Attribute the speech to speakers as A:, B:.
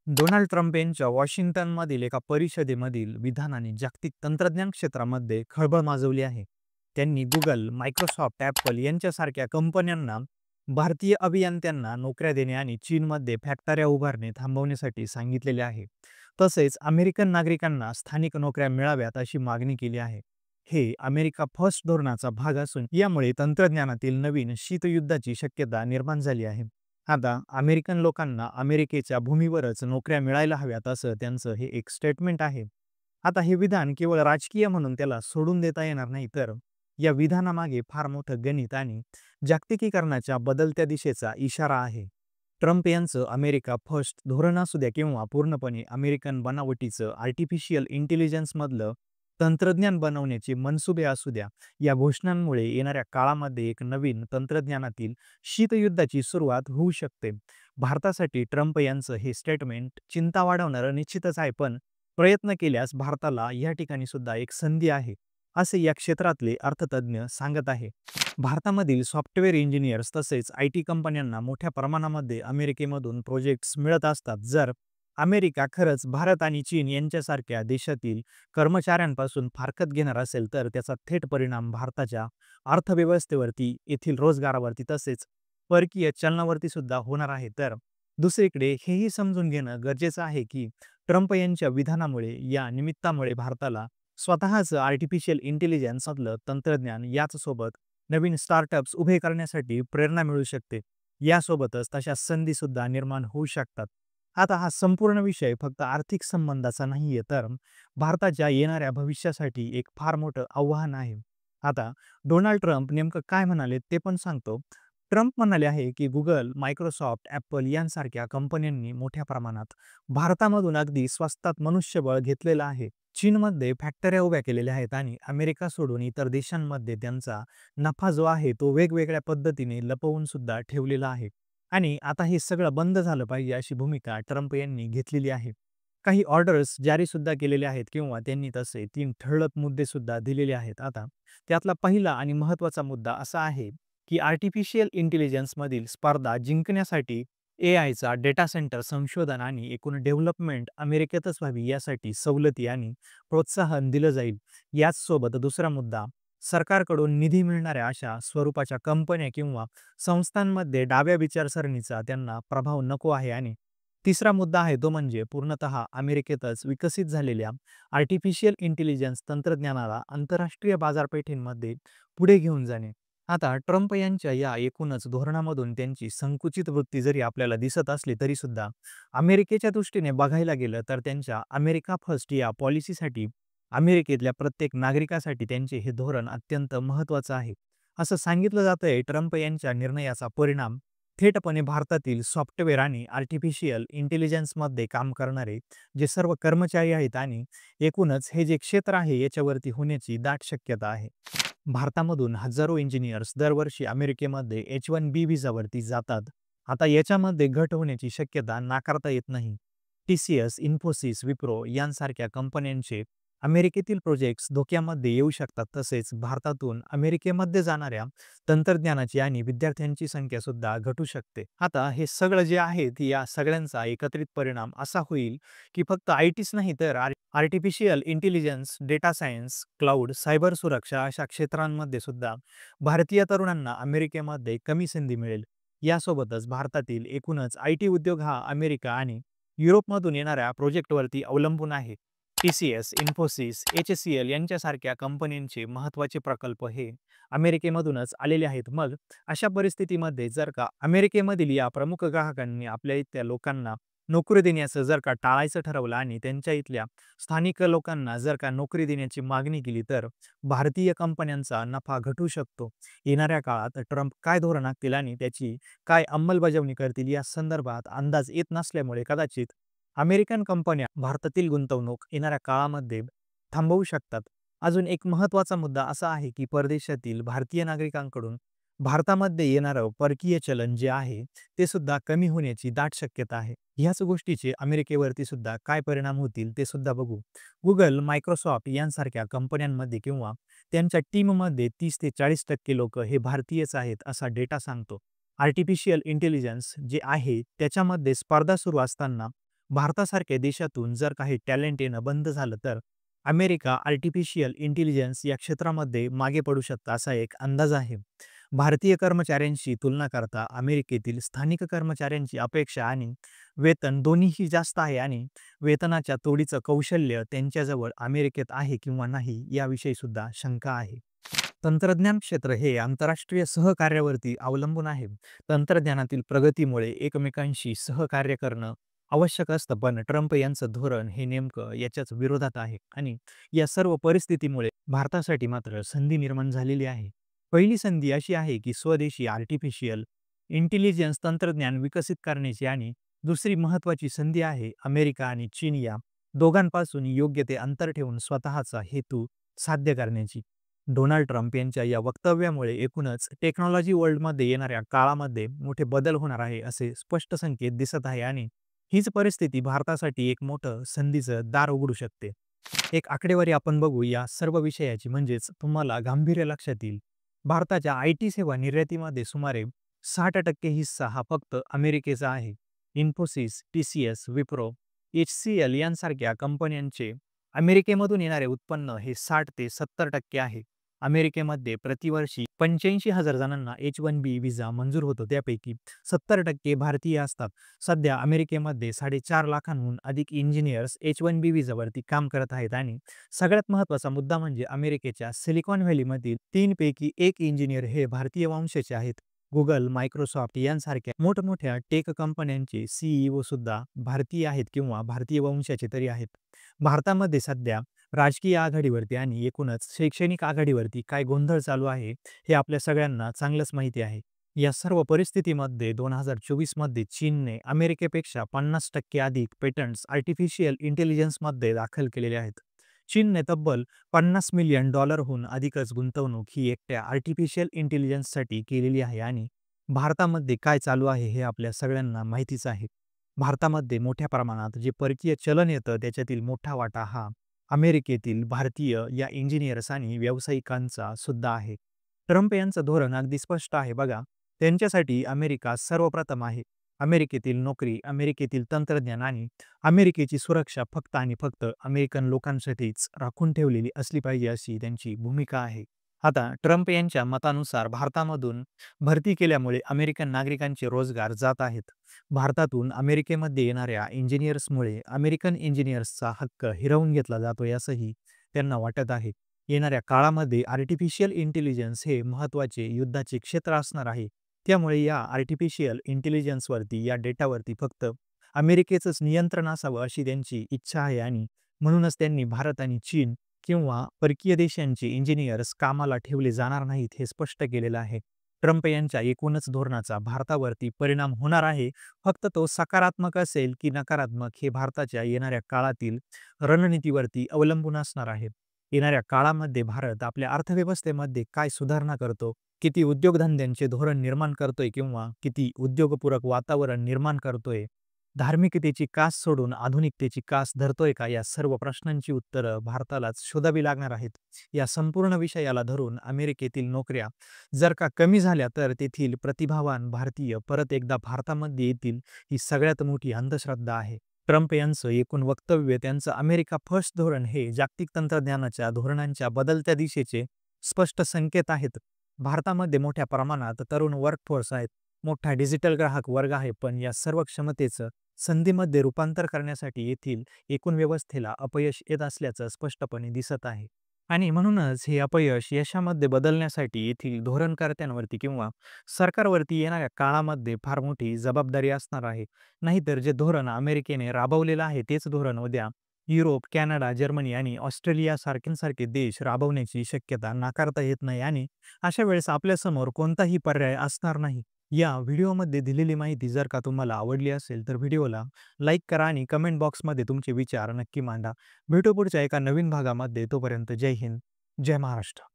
A: Donald Trump यांच्या वॉशिंग्टनमधील एका परिषदेमधील विधानाने जागतिक तंत्रज्ञान क्षेत्रामध्ये खळबळ माजवली आहे. त्यांनी गुगल, मायक्रोसॉफ्ट, ॲपल यांच्यासारख्या कंपन्यांना भारतीय अभियंत्यांना नोकऱ्या देणे आणि चीनमध्ये फॅक्टऱ्या उभारणे थांबवण्यासाठी सांगितलेले आहे. तसेच अमेरिकन नागरिकांना स्थानिक नोकऱ्या मिळाव्यात अशी मागणी केली आहे. हे अमेरिका फर्स्ट धोरणाचा भाग असून यामुळे तंत्रज्ञानातील नवीन शीतयुद्धाची शक्यता निर्माण झाली आहे. आता अमेरिकन लोकांना अमेरिकेच्या भूमीवरच नोकऱ्या मिळायला हव्यात असं त्यांचं हे एक स्टेटमेंट आहे. आता हे विधान केवळ राजकीय म्हणून त्याला सोडून देता येणार नाही, तर या विधानामागे फार मोठं गणित आणि जागतिकीकरणाच्या बदलत्या दिशेचा इशारा आहे. ट्रम्प यांचं अमेरिका फर्स्ट धोरण असू द्या किंवा पूर्णपणे अमेरिकन बनावटीचं आर्टिफिशियल इंटेलिजन्समधलं तंत्रज्ञान बनवण्याचे मनसुबे असू द्या, या घोषणांमुळे येणाऱ्या काळामध्ये एक नवीन तंत्रज्ञानातील शीतयुद्धाची सुरुवात होऊ शकते. भारतासाठी ट्रम्प यांचं हे स्टेटमेंट चिंता वाढवणारं निश्चितच आहे, पण प्रयत्न केल्यास भारताला या ठिकाणी सुद्धा एक संधी आहे, असे या क्षेत्रातले अर्थतज्ञ सांगत आहे. भारतामधील सॉफ्टवेअर इंजिनियर्स तसेच आय-टी कंपन्यांना मोठ्या प्रमाणामध्ये अमेरिकेमधून प्रोजेक्ट्स मिळत असतात. जर अमेरिका खरंच भारत आणि चीन यांच्यासारख्या देशातील कर्मचाऱ्यांपासून फारकत घेणार असेल, तर त्याचा थेट परिणाम भारताच्या अर्थव्यवस्थेवरती, येथील रोजगारावरती तसेच परकीय चलनावरती सुद्धा होणार आहे. तर दुसरीकडे हेही समजून घेणं गरजेचं आहे, की ट्रम्प यांच्या विधानामुळे, या निमित्तामुळे भारताला स्वतःचं आर्टिफिशियल इंटेलिजन्समधलं तंत्रज्ञान याचसोबत नवीन स्टार्टअप्स उभे करण्यासाठी प्रेरणा मिळू शकते. यासोबतच तशा संधीसुद्धा निर्माण होऊ शकतात. आता हा संपूर्ण विषय फक्त आर्थिक संबंधाचा नाहीये, तर भारताच्या येणाऱ्या भविष्यासाठी एक फार मोठं आव्हान आहे. आता डोनाल्ड ट्रम्प नेमकं काय म्हणाले ते पण सांगतो. ट्रम्प म्हणाले आहे, की Google, Microsoft, Apple यांसारख्या कंपन्यांनी मोठ्या प्रमाणात भारतामधून अगदी स्वस्तात मनुष्यबळ घेतलेलं आहे. चीनमध्ये फॅक्टऱ्या उभ्या केलेल्या आहेत आणि अमेरिका सोडून इतर देशांमध्ये त्यांचा नफा जो आहे तो वेगवेगळ्या पद्धतीने लपवून सुद्धा ठेवलेला आहे. आणि आता हे सगळं बंद झालं पाहिजे अशी भूमिका ट्रम्प यांनी घेतलेली आहे. काही ऑर्डर्स जारी सुद्धा केलेले आहेत किंवा त्यांनी तसे 3 ठळक मुद्दे सुद्धा दिलेले आहेत. आता त्यातला पहिला आणि महत्त्वाचा मुद्दा असा आहे, की आर्टिफिशियल इंटेलिजन्समधील स्पर्धा जिंकण्यासाठी एआयचा डेटा सेंटर संशोधन आणि एकूण डेव्हलपमेंट अमेरिकेतच व्हावी यासाठी सवलती आणि प्रोत्साहन दिलं जाईल. याचसोबत दुसरा मुद्दा, सरकारकडून निधी मिळणाऱ्या अशा स्वरूपाच्या कंपन्या किंवा संस्थांमध्ये डाव्या विचारसरणीचा त्यांना प्रभाव नको आहे. आणि तिसरा मुद्दा आहे तो म्हणजे पूर्णतः अमेरिकेतच विकसित झालेल्या आर्टिफिशियल इंटेलिजन्स तंत्रज्ञानाला आंतरराष्ट्रीय बाजारपेठेंमध्ये पुढे घेऊन जाणे. आता ट्रम्प यांच्या या एकूणच धोरणामधून त्यांची संकुचित वृत्ती जरी आपल्याला दिसत असली तरी सुद्धा अमेरिकेच्या दृष्टीने बघायला गेलं तर त्यांच्या अमेरिका फर्स्ट या पॉलिसीसाठी अमेरिकेतल्या प्रत्येक नागरिकासाठी त्यांचे हे धोरण अत्यंत महत्त्वाचं आहे. असं सांगितलं जातंय, ट्रम्प यांच्या निर्णयाचा परिणाम थेटपणे भारतातील सॉफ्टवेअर आणि आर्टिफिशियल इंटेलिजन्समध्ये काम करणारे जे सर्व कर्मचारी आहेत आणि एकूणच हे जे क्षेत्र आहे याच्यावरती होण्याची दाट शक्यता आहे. भारतामधून हजारो इंजिनियर्स दरवर्षी अमेरिकेमध्ये H-1B व्हिसावरती जातात. आता याच्यामध्ये घट होण्याची शक्यता नाकारता येत नाही. TCS, इन्फोसिस, विप्रो यांसारख्या कंपन्यांचे अमेरिकेतील प्रोजेक्ट्स धोक्यामध्ये येऊ शकतात. तसेच भारतातून अमेरिकेमध्ये जाणाऱ्या तंत्रज्ञानाची आणि विद्यार्थ्यांची संख्या सुद्धा घटू शकते. आता हे सगळं जे आहे या सगळ्यांचा एकत्रित परिणाम असा होईल, की फक्त आय-टीच नाही तर artificial intelligence, data science, cloud, cyber सुरक्षा अशा क्षेत्रांमध्ये सुद्धा भारतीय तरुणांना अमेरिकेमध्ये कमी संधी मिळेल. यासोबतच भारतातील एकूणच आय-टी उद्योग हा अमेरिका आणि युरोपमधून येणाऱ्या प्रोजेक्टवरती अवलंबून आहे. TCS, इन्फोसिस, HCL यांच्यासारख्या कंपन्यांचे महत्त्वाचे प्रकल्प हे अमेरिकेमधूनच आलेले आहेत. मग अशा परिस्थितीमध्ये जर का अमेरिकेमधील या प्रमुख ग्राहकांनी आपल्या इथल्या लोकांना नोकरी देण्याचं जर का टाळायचं ठरवलं आणि त्यांच्या इथल्या स्थानिक लोकांना जर का नोकरी देण्याची मागणी केली, तर भारतीय कंपन्यांचा नफा घटू शकतो. येणाऱ्या काळात ट्रम्प काय धोरण आखतील आणि त्याची काय अंमलबजावणी करतील या संदर्भात अंदाज येत नसल्यामुळे कदाचित अमेरिकन कंपन्या भारतातील गुंतवणूक येणाऱ्या काळामध्ये थांबवू शकतात. अजून एक महत्त्वाचा मुद्दा असा आहे, की परदेशातील भारतीय नागरिकांकडून भारतामध्ये येणारं परकीय चलन जे आहे ते सुद्धा कमी होण्याची दाट शक्यता आहे. ह्याच गोष्टीचे अमेरिकेवरती सुद्धा काय परिणाम होतील ते सुद्धा बघू. Google, Microsoft यांसारख्या कंपन्यांमध्ये किंवा त्यांच्या टीममध्ये 30 ते 40% लोकं हे भारतीयच आहेत असा डेटा सांगतो. आर्टिफिशियल इंटेलिजन्स जे आहे त्याच्यामध्ये स्पर्धा सुरू असताना भारतासारख्या देशातून जर काही टॅलेंट येणं बंद झालं तर अमेरिका आर्टिफिशियल इंटेलिजन्स या क्षेत्रामध्ये मागे पडू शकतं असा एक अंदाज आहे. भारतीय कर्मचाऱ्यांशी तुलना करता अमेरिकेतील स्थानिक कर्मचाऱ्यांची अपेक्षा आणि वेतन दोन्हीही जास्त आहे आणि वेतनाच्या तोडीचं कौशल्य त्यांच्याजवळ अमेरिकेत आहे किंवा नाही याविषयी सुद्धा शंका आहे. तंत्रज्ञान क्षेत्र हे आंतरराष्ट्रीय सहकार्यावरती अवलंबून आहे. तंत्रज्ञानातील प्रगतीमुळे एकमेकांशी सहकार्य करणं आवश्यक असतं, पण ट्रम्प यांचं धोरण हे नेमकं याच्याच विरोधात आहे आणि या सर्व परिस्थितीमुळे भारतासाठी मात्र संधी निर्माण झालेली आहे. पहिली संधी अशी आहे की स्वदेशी आर्टिफिशियल इंटेलिजन्स तंत्रज्ञान विकसित करण्याची आणि दुसरी महत्त्वाची संधी आहे अमेरिका आणि चीन या दोघांपासून योग्य ते अंतर ठेवून स्वतःचा हेतू साध्य करण्याची. डोनाल्ड ट्रम्प यांच्या या वक्तव्यामुळे एकूणच टेक्नॉलॉजी वर्ल्डमध्ये येणाऱ्या काळामध्ये मोठे बदल होणार आहे असे स्पष्ट संकेत दिसत आहे आणि हीच परिस्थिती भारतासाठी एक मोठं संधीचं दार उघडू शकते. एक आकडेवारी आपण बघू या सर्व विषयाची, म्हणजेच तुम्हाला गांभीर्य लक्षात येईल. भारताच्या आय-टी सेवा निर्यातीमध्ये सुमारे 60% हिस्सा हा फक्त अमेरिकेचा आहे. इन्फोसिस, TCS, विप्रो, HCL यांसारख्या कंपन्यांचे अमेरिकेमधून येणारे उत्पन्न हे 60 ते 70% आहे. अमेरिकेमध्ये प्रतिवर्षी 85,000 जणांना H-1B व्हिसा मंजूर होतो. त्यापैकी 70% भारतीय असतात. सध्या अमेरिकेमध्ये 4.5 लाखांहून अधिक इंजिनियर्स H-1B व्हिसावरती काम करत आहेत आणि सगळ्यात महत्त्वाचा मुद्दा म्हणजे अमेरिकेच्या सिलिकॉन व्हॅलीमधील 3 पैकी 1 इंजिनियर हे भारतीय वंशाचे आहेत. Google, मायक्रोसॉफ्ट यांसारख्या मोठमोठ्या टेक कंपन्यांचे CEO सुद्धा भारतीय आहेत किंवा भारतीय वंशाचे तरी आहेत. भारतामध्ये सध्या राजकीय आघाडीवरती आणि एकूणच शैक्षणिक आघाडीवरती काय गोंधळ चालू आहे हे आपल्या सगळ्यांना चांगलंच माहिती आहे. या सर्व परिस्थितीमध्ये 2024 मध्ये चीनने अमेरिकेपेक्षा 50% अधिक पेटंट्स आर्टिफिशियल इंटेलिजन्समध्ये दाखल केलेले आहेत. चीनने तब्बल $50 मिलियन हून अधिकच गुंतवणूक ही एकट्या आर्टिफिशियल इंटेलिजन्ससाठी केलेली आहे आणि भारतामध्ये काय चालू आहे हे आपल्या सगळ्यांना माहितीच आहे. भारतामध्ये मोठ्या प्रमाणात जे परकीय चलन येतं त्याच्यातील मोठा वाटा हा अमेरिकेतील भारतीय या इंजिनियर्स आणि व्यावसायिकांचा सुद्धा आहे. ट्रम्प यांचं धोरण अगदी स्पष्ट आहे बघा. त्यांच्यासाठी अमेरिका सर्वप्रथम आहे. अमेरिकेतील नोकरी, अमेरिकेतील तंत्रज्ञान आणि अमेरिकेची सुरक्षा फक्त आणि फक्त अमेरिकन लोकांसाठीच राखून ठेवलेली असली पाहिजे अशी त्यांची भूमिका आहे. आता ट्रम्प यांच्या मतानुसार भारतामधून भरती केल्यामुळे अमेरिकन नागरिकांचे रोजगार जात आहेत. भारतातून अमेरिकेमध्ये येणाऱ्या इंजिनियर्समुळे अमेरिकन इंजिनियर्सचा हक्क हिरावून घेतला जातोय असंही त्यांना वाटत आहे. येणाऱ्या काळामध्ये आर्टिफिशियल इंटेलिजन्स हे महत्त्वाचे युद्धाचे क्षेत्र असणार आहे. त्यामुळे या आर्टिफिशियल इंटेलिजन्सवरती, या डेटावरती फक्त अमेरिकेचंच नियंत्रण असावं अशी त्यांची इच्छा आहे आणि म्हणूनच त्यांनी भारत आणि चीन किंवा परकीय देशांचे इंजिनियर्स कामाला ठेवले जाणार नाहीत हे स्पष्ट केलेलं आहे. ट्रम्प यांच्या एकूणच धोरणाचा भारतावरती परिणाम होणार आहे. फक्त तो सकारात्मक असेल की नकारात्मक हे भारताच्या येणाऱ्या काळातील रणनीतीवरती अवलंबून असणार आहे. येणाऱ्या काळामध्ये भारत आपल्या अर्थव्यवस्थेमध्ये काय सुधारणा करतो, किती उद्योगधंद्यांचे धोरण निर्माण करतोय किंवा किती उद्योगपूरक वातावरण निर्माण करतोय, धार्मिकतेची कास सोडून आधुनिकतेची कास धरतोय का, या सर्व प्रश्नांची उत्तरं भारतालाच शोधावी लागणार आहेत. या संपूर्ण विषयाला धरून अमेरिकेतील नोकऱ्या जर का कमी झाल्या तर तेथील प्रतिभावान भारतीय परत एकदा भारतामध्ये येतील, ही सगळ्यात मोठी अंधश्रद्धा आहे. ट्रम्प यांचं एकूण वक्तव्य, त्यांचं अमेरिका फर्स्ट धोरण हे जागतिक तंत्रज्ञानाच्या धोरणांच्या बदलत्या दिशेचे स्पष्ट संकेत आहेत. भारतामध्ये मोठ्या प्रमाणात तरुण वर्कफोर्स आहेत, मोठा डिजिटल ग्राहक वर्ग आहे, पण या सर्व क्षमतेचं संधीमध्ये रूपांतर करण्यासाठी येथील एकूण व्यवस्थेला अपयश येत असल्याचं स्पष्टपणे दिसत आहे. आणि म्हणूनच हे अपयश यशामध्ये बदलण्यासाठी येथील धोरणकर्त्यांवरती किंवा सरकारवरती येणाऱ्या काळामध्ये फार मोठी जबाबदारी असणार आहे. नाहीतर जे धोरण अमेरिकेने राबवलेलं आहे तेच धोरण उद्या युरोप, कॅनडा, जर्मनी आणि ऑस्ट्रेलिया सारखे देश राबवण्याची शक्यता नाकारता येत नाही आणि अशा वेळेस आपल्यासमोर कोणताही पर्याय असणार नाही. या व्हिडिओमध्ये दिलेली माहिती जर का तुम्हाला आवडली असेल तर व्हिडिओला लाईक करा आणि कमेंट बॉक्समध्ये तुमचे विचार नक्की मांडा. भेटू पुढच्या एका नवीन भागामध्ये. तोपर्यंत जय हिंद, जय महाराष्ट्र.